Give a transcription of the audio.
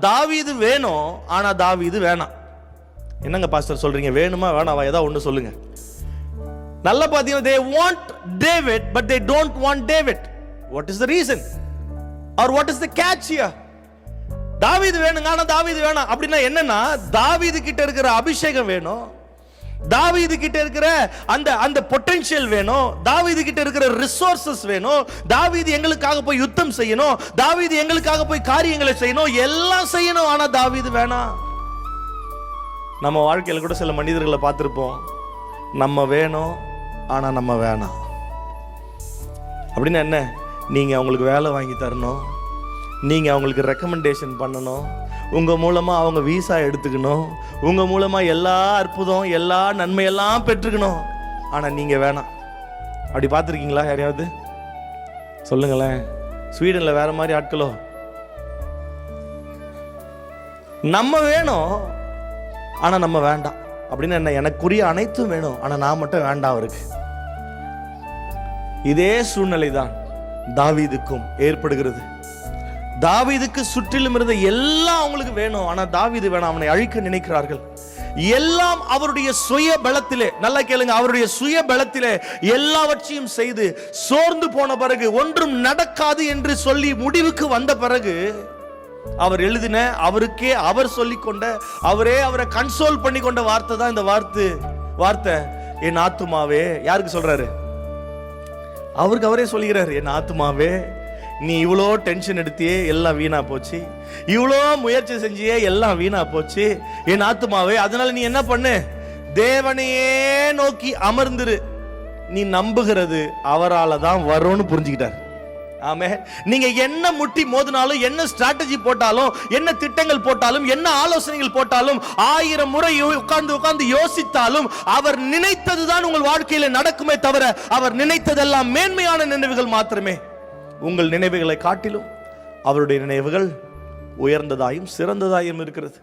தாவீது வேணும், ஆனா தாவீது வேணாம். என்னங்க பாஸ்டர் சொல்றீங்க, வேணுமா வேணாவா? ஏதாவது ஒன்று சொல்லுங்க. நல்லா பார்த்தீங்கன்னா, they want David but they don't want David. What is the reason or what is the catch here? தாவீது வேணுங்க, ஆனா தாவீது வேணாம். அப்படின்னா என்னன்னா, தாவீது கிட்ட இருக்கிற அபிஷேகம் வேணும், தாவீது கிட்ட இருக்கிற அந்த பொட்டன்ஷியல் வேணும், தாவீது கிட்ட இருக்கிற ரிசோர்சஸ் வேணும், தாவீது எங்களுக்காக போய் யுத்தம் செய்யணும், தாவீது எங்களுக்காக போய் காரியங்களை செய்யணும், எல்லாம் செய்யணும். ஆனா தாவீது வேணாம். நம்ம வாழ்க்கையில் கூட சில மனிதர்களை பார்த்திருப்போம், நம்ம வேணும் ஆனா நம்ம வேணாம். அப்படின்னா என்ன? நீங்க அவங்களுக்கு வேலை வாங்கி தரணும், நீங்க அவங்களுக்கு ரெக்கமெண்டேஷன் பண்ணணும், உங்க மூலமா அவங்க வீசா எடுத்துக்கணும், உங்க மூலமா எல்லா அற்புதம் எல்லா நன்மையெல்லாம் பெற்றுக்கணும். ஆனா நீங்க வேணாம். அப்படி பார்த்துருக்கீங்களா? யாரையாவது சொல்லுங்களேன். ஸ்வீடன்ல வேற மாதிரி ஆட்களோ? நம்ம வேணும் ஆனா நம்ம வேண்டாம். அப்படின்னு என்ன? எனக்குரிய அனைத்தும் வேணும் ஆனா நான் மட்டும் வேண்டாம் அவருக்கு. இதே சூழ்நிலை தான் தாவீதுக்கும் ஏற்படுகிறது. தாவீதுக்கு சுற்றிலும் இருந்த எல்லாம் அவங்களுக்கு வேணும், ஆனா தாவீது வேணாம். அவனை அழிக்க நினைக்கிறார்கள். எல்லாம் அவருடைய சுய பலத்திலே, நல்லா கேளுங்க, அவருடைய சுய பலத்திலே எல்லாவற்றையும் செய்து சோர்ந்து போன பிறகு, ஒன்றும் நடக்காது என்று சொல்லி முடிவுக்கு வந்த பிறகு, அவர் எழுதின, அவருக்கே அவர் சொல்லிக் கொண்ட, அவரை கன்சோல் பண்ணி கொண்ட வார்த்தை தான் இந்த வார்த்தை. என் ஆத்துமாவே. யாருக்கு சொல்றாரு? அவருக்கு அவரே சொல்லுகிறார், என் ஆத்துமாவே, நீ இவ்வளோ டென்ஷன் எடுத்தியே, எல்லாம் வீணா போச்சு, இவ்வளோ முயற்சி செஞ்சியே, எல்லாம் வீணா போச்சு. என் ஆத்துமாவே, அதனால நீ என்ன பண்ணு? தேவனையே நோக்கி அமர்ந்துரு. நீ நம்புகிறது அவரால தான் வரும்னு புரிஞ்சுக்கிட்டார். ஆமே. நீங்க என்ன முட்டி மோதினாலும், என்ன ஸ்ட்ராட்டஜி போட்டாலும், என்ன திட்டங்கள் போட்டாலும், என்ன ஆலோசனைகள் போட்டாலும், 1000 முறை உட்கார்ந்து யோசித்தாலும், அவர் நினைத்ததுதான் உங்கள் வாழ்க்கையில நடக்குமே தவிர, அவர் நினைத்ததெல்லாம் மேன்மையான நினைவுகள் மாத்திரமே. உங்கள் நினைவுகளை காட்டிலும் அவருடைய நினைவுகள் உயர்ந்ததாயும் சிறந்ததாயும் இருக்கிறது.